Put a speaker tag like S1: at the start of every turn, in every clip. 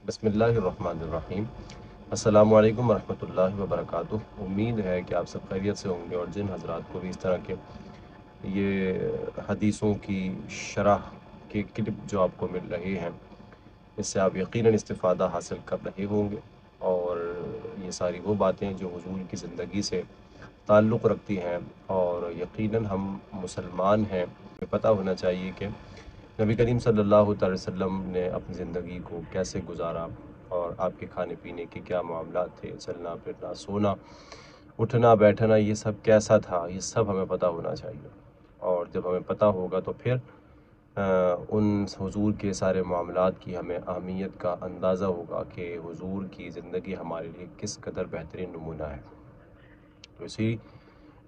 S1: بسم اللہ الرحمن الرحیم۔ السلام علیکم ورحمۃ اللہ وبرکاتہ۔ امید ہے کہ آپ سب خیریت سے ہوں گے، اور جن حضرات کو بھی اس طرح کے یہ حدیثوں کی شرح کے کلپ جو آپ کو مل رہے ہیں، اس سے آپ یقیناً استفادہ حاصل کر رہے ہوں گے، اور یہ ساری وہ باتیں جو حضور کی زندگی سے تعلق رکھتی ہیں، اور یقیناً ہم مسلمان ہیں، ہمیں پتہ ہونا چاہیے کہ نبی کریم صلی اللہ تعالی وسلم نے اپنی زندگی کو کیسے گزارا، اور آپ کے کھانے پینے کے کیا معاملات تھے، چلنا پھرنا، سونا، اٹھنا بیٹھنا، یہ سب کیسا تھا، یہ سب ہمیں پتہ ہونا چاہیے۔ اور جب ہمیں پتہ ہوگا تو پھر ان حضور کے سارے معاملات کی ہمیں اہمیت کا اندازہ ہوگا کہ حضور کی زندگی ہمارے لیے کس قدر بہترین نمونہ ہے۔ تو اسی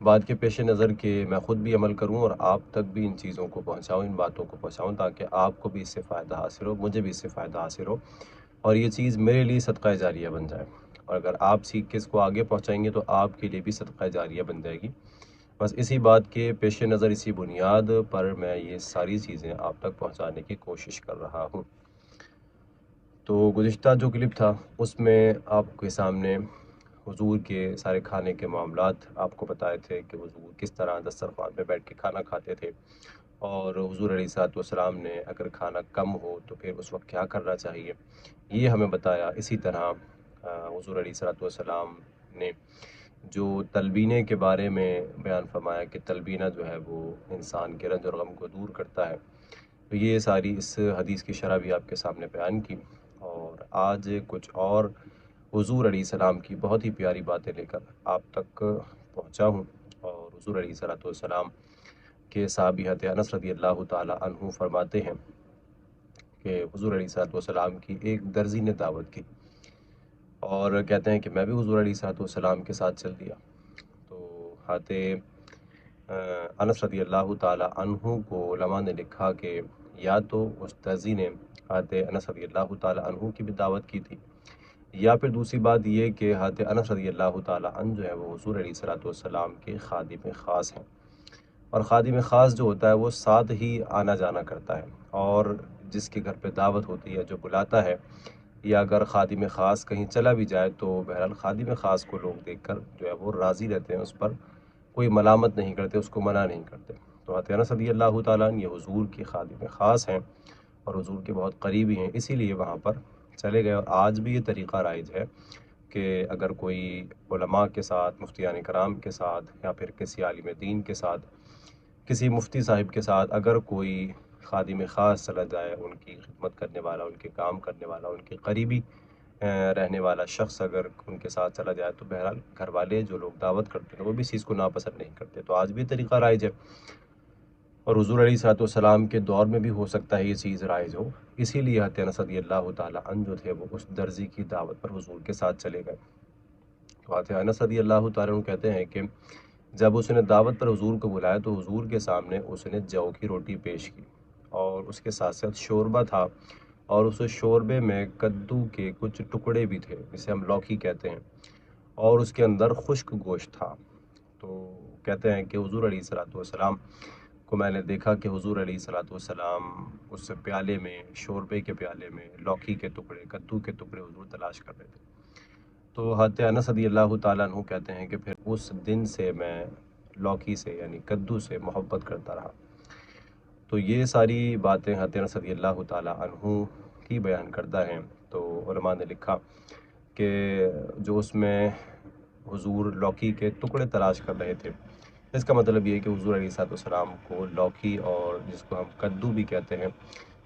S1: بات کے پیش نظر کہ میں خود بھی عمل کروں اور آپ تک بھی ان چیزوں کو پہنچاؤں، ان باتوں کو پہنچاؤں، تاکہ آپ کو بھی اس سے فائدہ حاصل ہو، مجھے بھی اس سے فائدہ حاصل ہو، اور یہ چیز میرے لیے صدقہ جاریہ بن جائے۔ اور اگر آپ سیکھ کے اس کو آگے پہنچائیں گے تو آپ کے لیے بھی صدقہ جاریہ بن جائے گی۔ بس اسی بات کے پیش نظر، اسی بنیاد پر میں یہ ساری چیزیں آپ تک پہنچانے کی کوشش کر رہا ہوں۔ تو گزشتہ جو کلپ تھا اس میں آپ کے سامنے حضور کے سارے کھانے کے معاملات آپ کو بتائے تھے کہ حضور کس طرح دسترخوان پہ بیٹھ کے کھانا کھاتے تھے، اور حضور علیہ الصلوۃ والسلام نے اگر کھانا کم ہو تو پھر اس وقت کیا کرنا چاہیے، یہ ہمیں بتایا۔ اسی طرح حضور علیہ الصلوۃ والسلام نے جو تلبینے کے بارے میں بیان فرمایا کہ تلبینہ جو ہے وہ انسان کے رنج اور غم کو دور کرتا ہے، تو یہ ساری اس حدیث کی شرح بھی آپ کے سامنے بیان کی۔ اور آج کچھ اور حضور علیہ السلام کی بہت ہی پیاری باتیں لے کر آپ تک پہنچا ہوں۔ اور حضور علیہ الصلوۃ والسلام کے صحابی حضرت انس رضی اللہ تعالی عنہ فرماتے ہیں کہ حضور علیہ الصلوۃ والسلام کی ایک درزی نے دعوت کی، اور کہتے ہیں کہ میں بھی حضور علیہ الصلوۃ والسلام کے ساتھ چل دیا۔ تو حضرت انس رضی اللہ تعالی عنہ کو علماء نے لکھا کہ یا تو اس درزی نے حضرت انس رضی اللہ تعالی عنہ کی بھی دعوت کی تھی، یا پھر دوسری بات یہ کہ حضرت انس رضی اللہ تعالی عنہ جو ہے وہ حضور علیہ الصلوۃ والسلام کے خادم خاص ہیں، اور خادم خاص جو ہوتا ہے وہ ساتھ ہی آنا جانا کرتا ہے، اور جس کے گھر پہ دعوت ہوتی ہے جو بلاتا ہے، یا اگر خادم خاص کہیں چلا بھی جائے تو بہرحال خادم خاص کو لوگ دیکھ کر جو ہے وہ راضی رہتے ہیں، اس پر کوئی ملامت نہیں کرتے، اس کو منع نہیں کرتے۔ تو حضرت انس رضی اللہ تعالیٰ عنہ یہ حضور کی خادم خاص ہیں، اور حضور کے بہت قریبی ہیں، اسی لیے وہاں پر چلے گئے۔ اور آج بھی یہ طریقہ رائج ہے کہ اگر کوئی علماء کے ساتھ، مفتیان کرام کے ساتھ، یا پھر کسی عالم دین کے ساتھ، کسی مفتی صاحب کے ساتھ اگر کوئی خادم خاص چلا جائے، ان کی خدمت کرنے والا، ان کے کام کرنے والا، ان کے قریبی رہنے والا شخص اگر ان کے ساتھ چلا جائے، تو بہرحال گھر والے جو لوگ دعوت کرتے ہیں وہ بھی اس چیز کو ناپسند نہیں کرتے۔ تو آج بھی طریقہ رائج ہے، اور حضور علیہ الصلوۃ والسلام کے دور میں بھی ہو سکتا ہے یہ چیز رائج ہو، اسی لیے حضرت انس رضی اللہ تعالیٰ عنہ جو تھے وہ اس درزی کی دعوت پر حضور کے ساتھ چلے گئے۔ تو حضرت انس رضی اللہ تعالیٰ عنہ کہتے ہیں کہ جب اس نے دعوت پر حضور کو بلایا تو حضور کے سامنے اس نے جو کی روٹی پیش کی، اور اس کے ساتھ ساتھ شوربہ تھا، اور اس شوربے میں کدو کے کچھ ٹکڑے بھی تھے جسے ہم لوکی کہتے ہیں، اور اس کے اندر خشک گوشت تھا۔ تو کہتے ہیں کہ حضور علیہ الصلوۃ والسلام کو میں نے دیکھا کہ حضور علیہ الصلوۃ والسلام اس پیالے میں، شوربے کے پیالے میں لوکی کے ٹکڑے، کدو کے ٹکڑے حضور تلاش کر رہے تھے۔ تو حضرت انس رضی اللہ تعالیٰ عنہ کہتے ہیں کہ پھر اس دن سے میں لوکی سے یعنی کدو سے محبت کرتا رہا۔ تو یہ ساری باتیں حضرت انس رضی اللہ تعالیٰ عنہ کی بیان کرتا ہے۔ تو علماء نے لکھا کہ جو اس میں حضور لوکی کے ٹکڑے تلاش کر رہے تھے، اس کا مطلب یہ ہے کہ حضور علیہ الصلوۃ والسلام کو لوکی، اور جس کو ہم کدو بھی کہتے ہیں،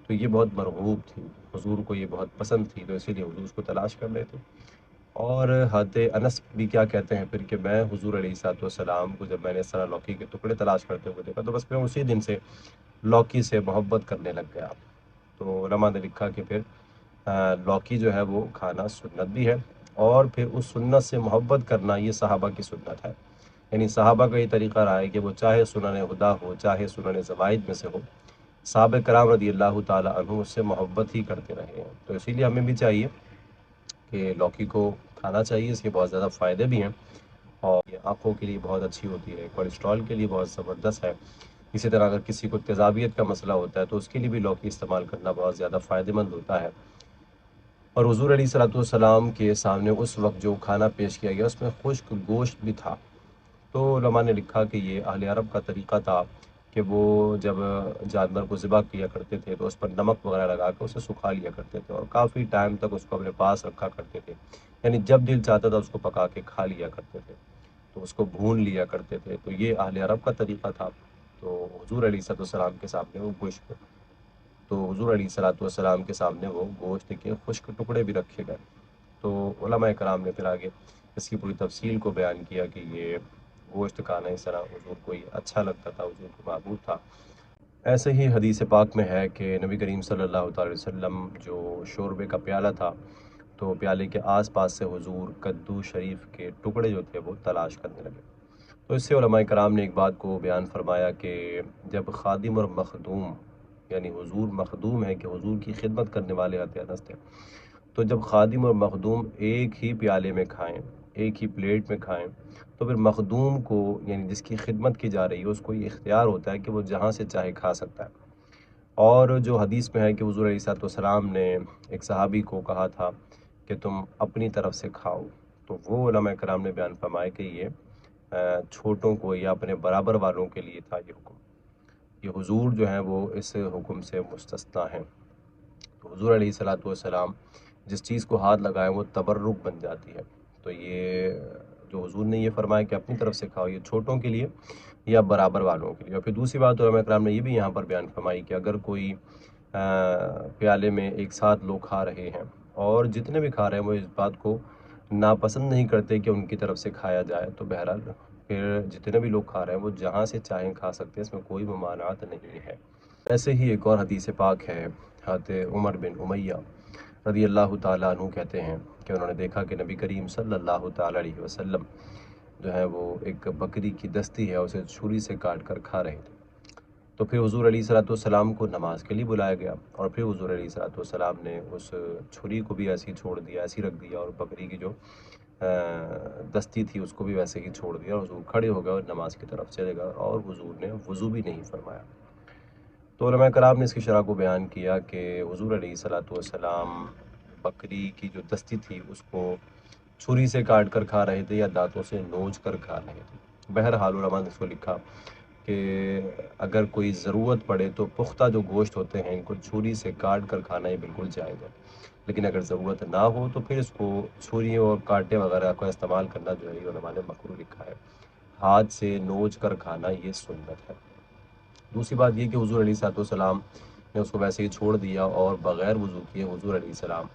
S1: تو یہ بہت مرغوب تھی، حضور کو یہ بہت پسند تھی، تو اسی لیے حضور اس کو تلاش کر رہے تھے۔ اور حضرت انس بھی کیا کہتے ہیں پھر کہ میں حضور علیہ الصلوۃ والسلام کو جب میں نے اس طرح لوکی کے ٹکڑے تلاش کرتے ہوئے دیکھا تو بس میں اسی دن سے لوکی سے محبت کرنے لگ گیا۔ تو علماء نے لکھا کہ پھر لوکی جو ہے وہ کھانا سنت بھی ہے، اور پھر اس سنت سے محبت کرنا یہ صحابہ کی سنت ہے، یعنی صحابہ کا یہ طریقہ رہا ہے کہ وہ چاہے سنن ہدا ہو، چاہے سنن زوائد میں سے ہو، صحابہ کرام رضی اللہ تعالیٰ عنہ اس سے محبت ہی کرتے رہے ہیں۔ تو اسی لیے ہمیں بھی چاہیے کہ لوکی کو کھانا چاہیے، اس کے بہت زیادہ فائدے بھی ہیں، اور یہ آنکھوں کے لیے بہت اچھی ہوتی ہے، کولیسٹرول کے لیے بہت زبردست ہے۔ اسی طرح اگر کسی کو تیزابیت کا مسئلہ ہوتا ہے تو اس کے لیے بھی لوکی استعمال کرنا بہت زیادہ فائدہ مند ہوتا ہے۔ اور حضور علیہ الصلوۃ والسلام کے سامنے اس وقت جو کھانا پیش کیا گیا اس میں خشک گوشت بھی تھا۔ تو علماء نے لکھا کہ یہ اہل عرب کا طریقہ تھا کہ وہ جب جانور کو ذبح کیا کرتے تھے تو اس پر نمک وغیرہ لگا کے اسے سکھا لیا کرتے تھے اور کافی ٹائم تک اس کو اپنے پاس رکھا کرتے تھے، یعنی جب دل چاہتا تھا اس کو پکا کے کھا لیا کرتے تھے، تو اس کو بھون لیا کرتے تھے۔ تو یہ اہل عرب کا طریقہ تھا۔ تو حضور علیہ الصلوۃ والسلام کے سامنے وہ گوشت تو حضور علیہ الصلوۃ والسلام کے سامنے وہ گوشت کے خشک ٹکڑے بھی رکھے گئے۔ تو علماء کرام نے پھر آگے اس کی پوری تفصیل کو بیان کیا کہ یہ گوشت کھانا اس طرح حضور کو یہ اچھا لگتا تھا، حضور کو معبود تھا۔ ایسے ہی حدیث پاک میں ہے کہ نبی کریم صلی اللہ تعالی وسلم جو شوربے کا پیالہ تھا تو پیالے کے آس پاس سے حضور کدو شریف کے ٹکڑے جو تھے وہ تلاش کرنے لگے۔ تو اس سے علماء کرام نے ایک بات کو بیان فرمایا کہ جب خادم اور مخدوم، یعنی حضور مخدوم ہے کہ حضور کی خدمت کرنے والے ہتھے، تو جب خادم اور مخدوم ایک ہی پیالے میں کھائیں، ایک ہی پلیٹ میں کھائیں، تو پھر مخدوم کو، یعنی جس کی خدمت کی جا رہی ہے، اس کو یہ اختیار ہوتا ہے کہ وہ جہاں سے چاہے کھا سکتا ہے۔ اور جو حدیث میں ہے کہ حضور علیہ الصلوۃ والسلام نے ایک صحابی کو کہا تھا کہ تم اپنی طرف سے کھاؤ، تو وہ علماء کرام نے بیان فرمایا کہ یہ چھوٹوں کو یا اپنے برابر والوں کے لیے تھا یہ حکم، یہ حضور جو ہیں وہ اس حکم سے مستثنیٰ ہیں۔ تو حضور علیہ الصلوۃ والسلام جس چیز کو ہاتھ لگائیں وہ تبرک بن جاتی ہے۔ تو یہ جو حضور نے یہ فرمایا کہ اپنی طرف سے کھاؤ، یہ چھوٹوں کے لیے یا برابر والوں کے لیے۔ اور پھر دوسری بات علماء کرام نے یہ بھی یہاں پر بیان فرمائی کہ اگر کوئی پیالے میں ایک ساتھ لوگ کھا رہے ہیں اور جتنے بھی کھا رہے ہیں وہ اس بات کو ناپسند نہیں کرتے کہ ان کی طرف سے کھایا جائے، تو بہرحال پھر جتنے بھی لوگ کھا رہے ہیں وہ جہاں سے چاہیں کھا سکتے ہیں، اس میں کوئی ممانعت نہیں ہے۔ ایسے ہی ایک اور حدیث پاک ہے، حضرت عمر بن امیہ رضی اللہ تعالیٰ عنہ کہتے ہیں کہ انہوں نے دیکھا کہ نبی کریم صلی اللہ تعالیٰ علیہ وسلم جو ہے وہ ایک بکری کی دستی ہے اسے چھری سے کاٹ کر کھا رہے تھے۔ تو پھر حضور علیہ الصلوۃ والسلام کو نماز کے لیے بلایا گیا اور پھر حضور علیہ الصلوۃ والسلام نے اس چھری کو بھی ایسے ہی چھوڑ دیا، ایسے ہی رکھ دیا، اور بکری کی جو دستی تھی اس کو بھی ویسے ہی چھوڑ دیا، اور حضور کھڑے ہو گئے اور نماز کی طرف چلے گئے، اور حضور نے وضو بھی نہیں فرمایا۔ تو علماء کرام نے اس کی شرح کو بیان کیا کہ حضور علیہ الصلوۃ والسلام بکری کی جو دستی تھی اس کو چھری سے کاٹ کر کھا رہے تھے یا دانتوں سے نوچ کر کھا رہے تھے۔ بہرحال علماء نے اس کو لکھا کہ اگر کوئی ضرورت پڑے تو پختہ جو گوشت ہوتے ہیں ان کو چھری سے کاٹ کر کھانا یہ بالکل جائز ہے، لیکن اگر ضرورت نہ ہو تو پھر اس کو چھری اور کانٹے وغیرہ کا استعمال کرنا جو ہے یہ علماء نے مکروہ لکھا ہے۔ ہاتھ سے نوچ کر کھانا یہ سنت ہے۔ دوسری بات یہ کہ حضور علیہ الصلوۃ والسلام نے اس کو ویسے ہی چھوڑ دیا اور بغیر وضو کیے حضور علیہ السلام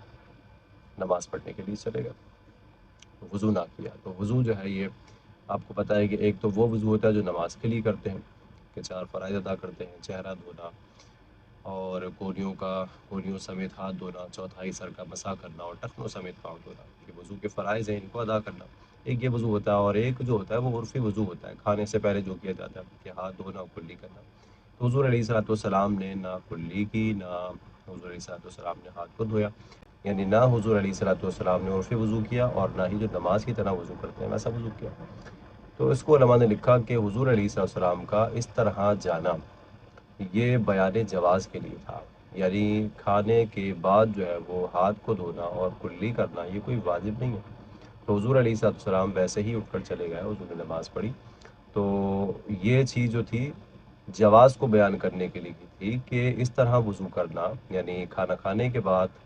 S1: نماز پڑھنے کے لیے چلے گئے، وضو نہ کیا۔ تو وضو جو ہے یہ آپ کو پتہ ہے کہ ایک تو وہ وضو ہوتا ہے جو نماز کے لیے کرتے ہیں کہ 4 فرائض ادا کرتے ہیں، چہرہ دھونا اور کونیوں سمیت ہاتھ دھونا، چوتھائی سر کا مسح کرنا اور ٹخنوں سمیت پاؤں دھونا، یہ وضو کے فرائض ہیں، ان کو ادا کرنا۔ ایک یہ وضو ہوتا ہے، اور ایک جو ہوتا ہے وہ عرفی وضو ہوتا ہے، کھانے سے پہلے جو کیا جاتا ہے کہ ہاتھ دھونا اور کلی کرنا۔ تو حضور علیہ الصلوۃ والسلام نے نہ کلی کی، نہ حضور علیہ الصلوۃ والسلام نے ہاتھ کو دھویا، یعنی نہ حضور علیہ الصلوۃ والسلام نے عرفی وضو کیا اور نہ ہی جو نماز کی طرح وضو کرتے ہیں ویسا وضو کیا۔ تو اس کو علماء نے لکھا کہ حضور علیہ الصلوۃ والسلام کا اس طرح جانا یہ بیان جواز کے لیے تھا، یعنی کھانے کے بعد جو ہے وہ ہاتھ کو دھونا اور کلی کرنا یہ کوئی واجب نہیں ہے۔ تو حضور علیہ الصلوۃ والسلام ویسے ہی اٹھ کر چلے گئے، حضور نے نماز پڑھی۔ تو یہ چیز جو تھی جواز کو بیان کرنے کے لیے کی تھی کہ اس طرح وضو کرنا، یعنی کھانا کھانے کے بعد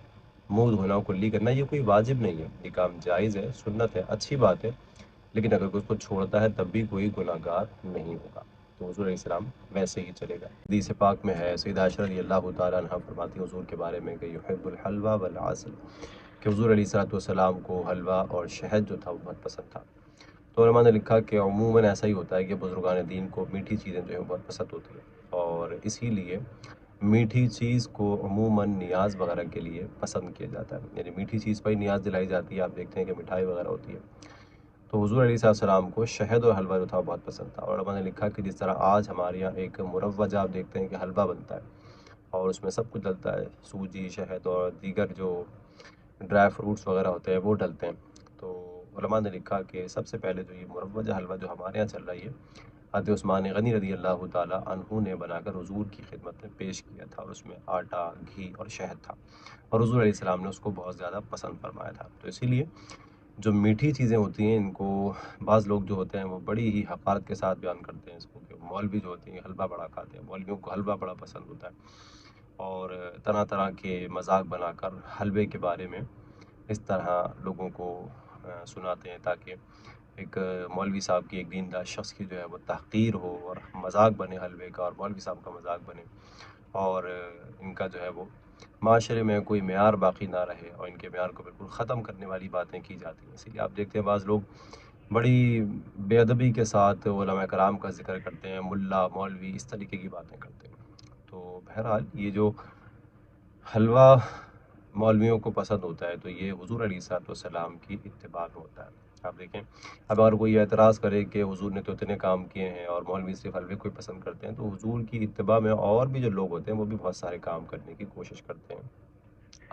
S1: منہ دھونا کلی کرنا یہ کوئی واجب نہیں ہے، یہ کام جائز ہے، سنت ہے، اچھی بات ہے، لیکن اگر کوئی اس کو چھوڑتا ہے تب بھی کوئی گناہ گار نہیں ہوگا۔ تو حضور علیہ السلام ویسے ہی چلے گئے۔ حدیث پاک میں ہے، سیدہ عائشہ رضی اللہ تعالیٰ عنہ فرماتی حضور کے بارے میں کہ یحب الحلوہ والعسل، کہ حضور علیہ الصلوۃ والسلام کو حلوہ اور شہد جو تھا وہ بہت پسند تھا۔ تو علماء نے لکھا کہ عموماً ایسا ہی ہوتا ہے کہ بزرگان دین کو میٹھی چیزیں جو ہیں بہت پسند ہوتی ہیں، اور اسی لیے میٹھی چیز کو عموماً نیاز وغیرہ کے لیے پسند کیا جاتا ہے، یعنی میٹھی چیز پر ہی نیاز دلائی جاتی ہے۔ آپ دیکھتے ہیں کہ مٹھائی وغیرہ ہوتی ہے، تو حضور علیہ السلام کو شہد اور حلوہ جو تھا بہت پسند تھا۔ اور علماء نے لکھا کہ جس طرح آج ہمارے یہاں ایک مروج آپ دیکھتے ہیں کہ حلوہ بنتا ہے اور اس میں سب کچھ ڈلتا ہے، سوجی، شہد اور دیگر جو ڈرائی فروٹس وغیرہ ہوتے ہیں وہ ڈلتے ہیں، تو علماء نے لکھا کہ سب سے پہلے جو یہ مروج حلوہ جو ہمارے یہاں چل رہی ہے، حضرت عثمان غنی رضی اللہ تعالیٰ عنہ نے بنا کر حضور کی خدمت میں پیش کیا تھا، اور اس میں آٹا، گھی اور شہد تھا، اور حضور علیہ السلام نے اس کو بہت زیادہ پسند فرمایا تھا۔ تو اسی لیے جو میٹھی چیزیں ہوتی ہیں ان کو بعض لوگ جو ہوتے ہیں وہ بڑی ہی حقارت کے ساتھ بیان کرتے ہیں اس کو، کہ مولوی جو ہوتے ہیں حلوہ بڑا کھاتے ہیں، مولویوں کو حلوہ بڑا پسند ہوتا ہے، اور طرح طرح کے مذاق بنا کر حلوے کے بارے میں اس طرح لوگوں کو سناتے ہیں، تاکہ ایک مولوی صاحب کی، ایک دیندار شخص کی جو ہے وہ تحقیر ہو اور مذاق بنے حلوے کا، اور مولوی صاحب کا مذاق بنے، اور ان کا جو ہے وہ معاشرے میں کوئی معیار باقی نہ رہے، اور ان کے معیار کو بالکل ختم کرنے والی باتیں کی جاتی ہیں۔ اسی لیے آپ دیکھتے ہیں بعض لوگ بڑی بے ادبی کے ساتھ علماء کرام کا ذکر کرتے ہیں، ملا، مولوی، اس طریقے کی باتیں کرتے ہیں۔ تو بہرحال یہ جو حلوہ مولویوں کو پسند ہوتا ہے تو یہ حضور علیہ الصلوۃ والسلام کی اتباع میں ہوتا ہے۔ آپ دیکھیں، اب اگر کوئی اعتراض کرے کہ حضور نے تو اتنے کام کیے ہیں اور مولوی صرف حلوے کو ہی پسند کرتے ہیں، تو حضور کی اتباع میں اور بھی جو لوگ ہوتے ہیں وہ بھی بہت سارے کام کرنے کی کوشش کرتے ہیں۔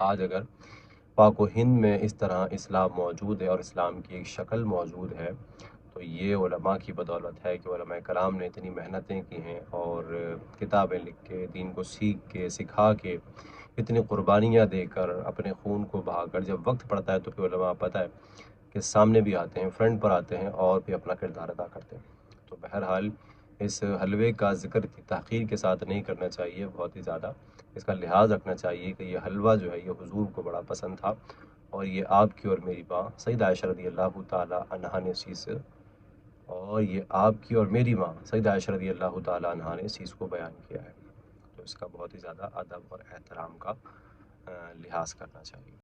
S1: آج اگر پاک و ہند میں اس طرح اسلام موجود ہے اور اسلام کی ایک شکل موجود ہے، تو یہ علماء کی بدولت ہے، کہ علماء کرام نے اتنی محنتیں کی ہیں اور کتابیں لکھ کے، دین کو سیکھ کے، سکھا کے، اتنی قربانیاں دے کر، اپنے خون کو بہا کر، جب وقت پڑتا ہے تو پھر علماء پتہ ہے کہ سامنے بھی آتے ہیں، فرنٹ پر آتے ہیں اور بھی اپنا کردار ادا کرتے ہیں۔ تو بہرحال اس حلوے کا ذکر اتنی تحقیر کے ساتھ نہیں کرنا چاہیے، بہت ہی زیادہ اس کا لحاظ رکھنا چاہیے کہ یہ حلوہ جو ہے یہ حضور کو بڑا پسند تھا، اور یہ آپ کی اور میری ماں سیدہ عائشہ رضی اللہ تعالیٰ عنہا نے اس چیز سے، اور یہ آپ کی اور میری ماں سیدہ عائشہ رضی اللہ تعالیٰ عنہا نے اس چیز کو بیان کیا ہے۔ تو اس کا بہت ہی زیادہ ادب اور احترام کا لحاظ کرنا چاہیے۔